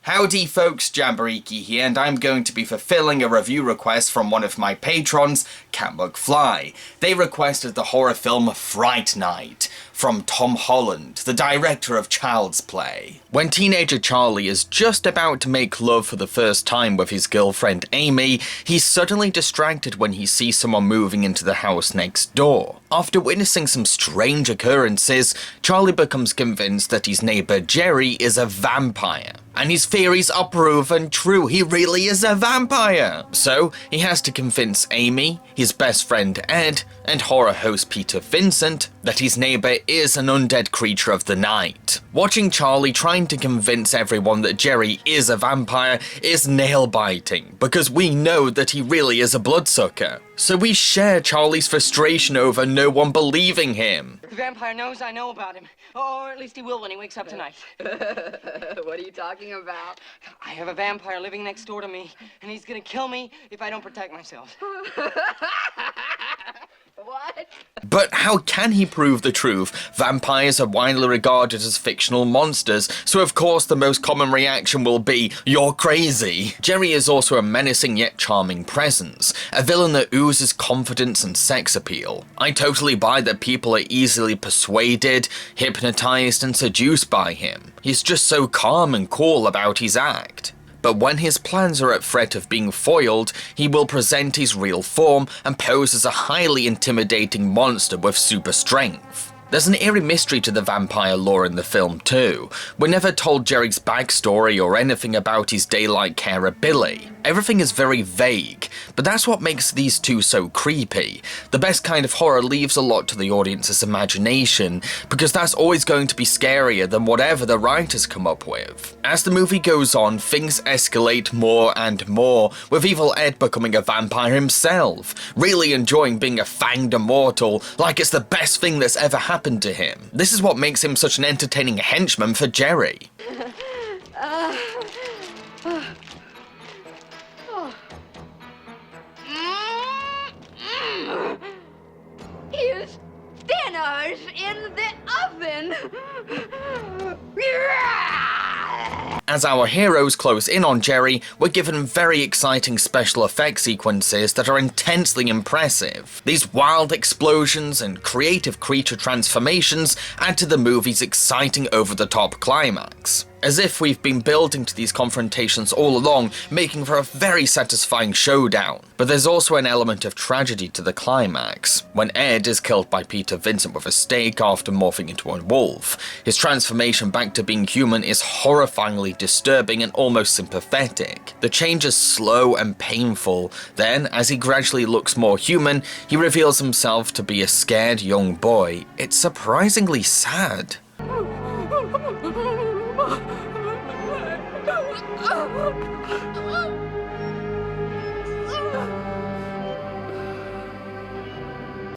Howdy folks, Jambareeqi here, and I'm going to be fulfilling a review request from one of my patrons, Cat McFly. They requested the horror film Fright Night from Tom Holland, the director of Child's Play. When teenager Charlie is just about to make love for the first time with his girlfriend Amy, he's suddenly distracted when he sees someone moving into the house next door. After witnessing some strange occurrences, Charlie becomes convinced that his neighbor Jerry is a vampire. And his theories are proven true, he really is a vampire! So, he has to convince Amy, his best friend Ed, and horror host Peter Vincent that his neighbor is an undead creature of the night. Watching Charlie trying to convince everyone that Jerry is a vampire is nail-biting, because we know that he really is a bloodsucker. So we share Charlie's frustration over no one believing him. The vampire knows I know about him. Or at least he will when he wakes up tonight. What are you talking about? I have a vampire living next door to me, and he's gonna kill me if I don't protect myself. What? But how can he prove the truth? Vampires are widely regarded as fictional monsters, so of course the most common reaction will be, "You're crazy." Jerry is also a menacing yet charming presence, a villain that oozes confidence and sex appeal. I totally buy that people are easily persuaded, hypnotized and seduced by him. He's just so calm and cool about his act. But when his plans are at threat of being foiled, he will present his real form and pose as a highly intimidating monster with super strength. There's an eerie mystery to the vampire lore in the film too. We're never told Jerry's backstory or anything about his daylight carer Billy. Everything is very vague, but that's what makes these two so creepy. The best kind of horror leaves a lot to the audience's imagination, because that's always going to be scarier than whatever the writers come up with. As the movie goes on, things escalate more and more, with Evil Ed becoming a vampire himself, really enjoying being a fanged immortal like it's the best thing that's ever happened to him. This is what makes him such an entertaining henchman for Jerry. His dinner's in the oven. As our heroes close in on Jerry, we're given very exciting special effects sequences that are intensely impressive. These wild explosions and creative creature transformations add to the movie's exciting over-the-top climax. As if we've been building to these confrontations all along, making for a very satisfying showdown. But there's also an element of tragedy to the climax, when Ed is killed by Peter Vincent with a stake after morphing into a wolf. His transformation back to being human is horrifyingly disturbing and almost sympathetic. The change is slow and painful. Then, as he gradually looks more human, he reveals himself to be a scared young boy. It's surprisingly sad.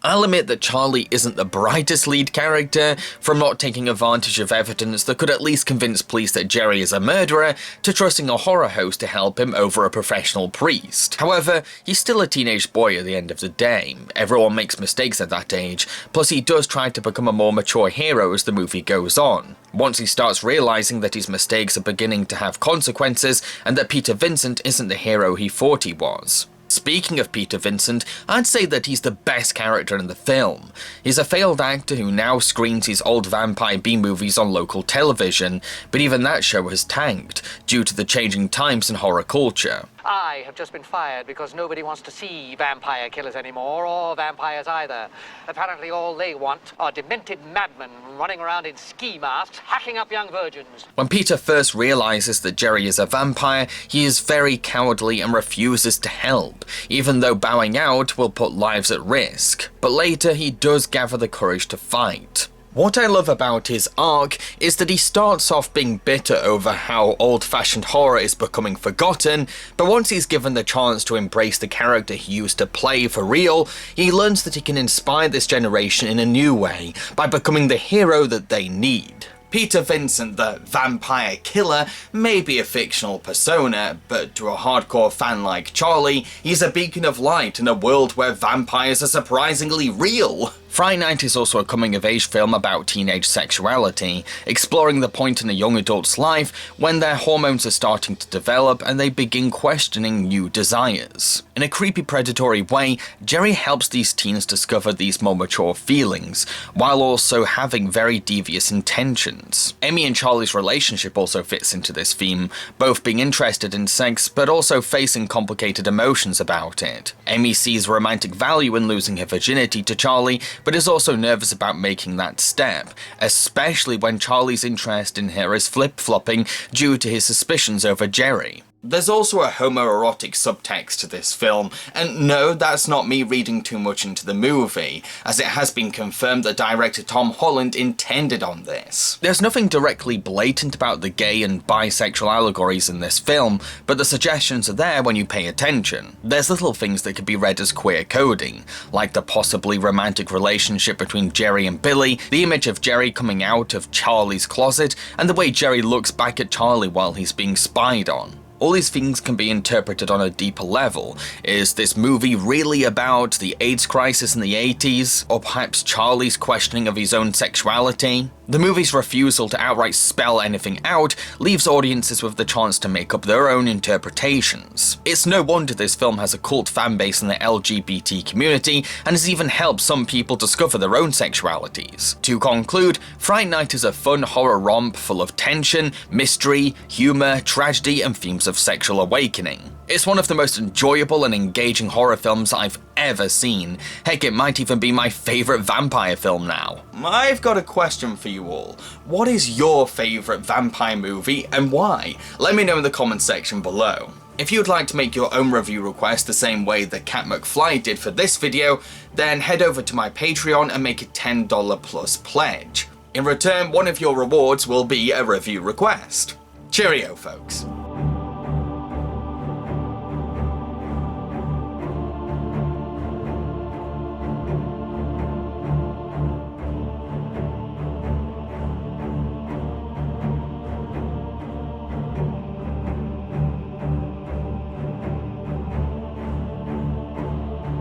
I'll admit that Charlie isn't the brightest lead character, from not taking advantage of evidence that could at least convince police that Jerry is a murderer, to trusting a horror host to help him over a professional priest. However, he's still a teenage boy at the end of the day. Everyone makes mistakes at that age, plus he does try to become a more mature hero as the movie goes on. Once he starts realizing that his mistakes are beginning to have consequences, and that Peter Vincent isn't the hero he thought he was. Speaking of Peter Vincent, I'd say that he's the best character in the film. He's a failed actor who now screens his old vampire B-movies on local television, but even that show has tanked, due to the changing times in horror culture. I have just been fired because nobody wants to see vampire killers anymore, or vampires either. Apparently all they want are demented madmen running around in ski masks, hacking up young virgins. When Peter first realizes that Jerry is a vampire, he is very cowardly and refuses to help, even though bowing out will put lives at risk. But later he does gather the courage to fight. What I love about his arc is that he starts off being bitter over how old-fashioned horror is becoming forgotten, but once he's given the chance to embrace the character he used to play for real, he learns that he can inspire this generation in a new way by becoming the hero that they need. Peter Vincent, the vampire killer, may be a fictional persona, but to a hardcore fan like Charlie, he's a beacon of light in a world where vampires are surprisingly real. Fright Night is also a coming-of-age film about teenage sexuality, exploring the point in a young adult's life when their hormones are starting to develop and they begin questioning new desires. In a creepy, predatory way, Jerry helps these teens discover these more mature feelings, while also having very devious intentions. Amy and Charlie's relationship also fits into this theme, both being interested in sex but also facing complicated emotions about it. Amy sees romantic value in losing her virginity to Charlie, but is also nervous about making that step, especially when Charlie's interest in her is flip-flopping due to his suspicions over Jerry. There's also a homoerotic subtext to this film, and no, that's not me reading too much into the movie, as it has been confirmed that director Tom Holland intended on this. There's nothing directly blatant about the gay and bisexual allegories in this film, but the suggestions are there when you pay attention. There's little things that could be read as queer coding, like the possibly romantic relationship between Jerry and Billy, the image of Jerry coming out of Charlie's closet, and the way Jerry looks back at Charlie while he's being spied on. All these things can be interpreted on a deeper level. Is this movie really about the AIDS crisis in the 80s? Or perhaps Charlie's questioning of his own sexuality? The movie's refusal to outright spell anything out leaves audiences with the chance to make up their own interpretations. It's no wonder this film has a cult fanbase in the LGBT community and has even helped some people discover their own sexualities. To conclude, Fright Night is a fun horror romp full of tension, mystery, humor, tragedy, and themes of sexual awakening. It's one of the most enjoyable and engaging horror films I've ever seen. Heck, it might even be my favourite vampire film now. I've got a question for you all. What is your favourite vampire movie and why? Let me know in the comment section below. If you'd like to make your own review request the same way that Cat McFly did for this video, then head over to my Patreon and make a $10 plus pledge. In return, one of your rewards will be a review request. Cheerio, folks.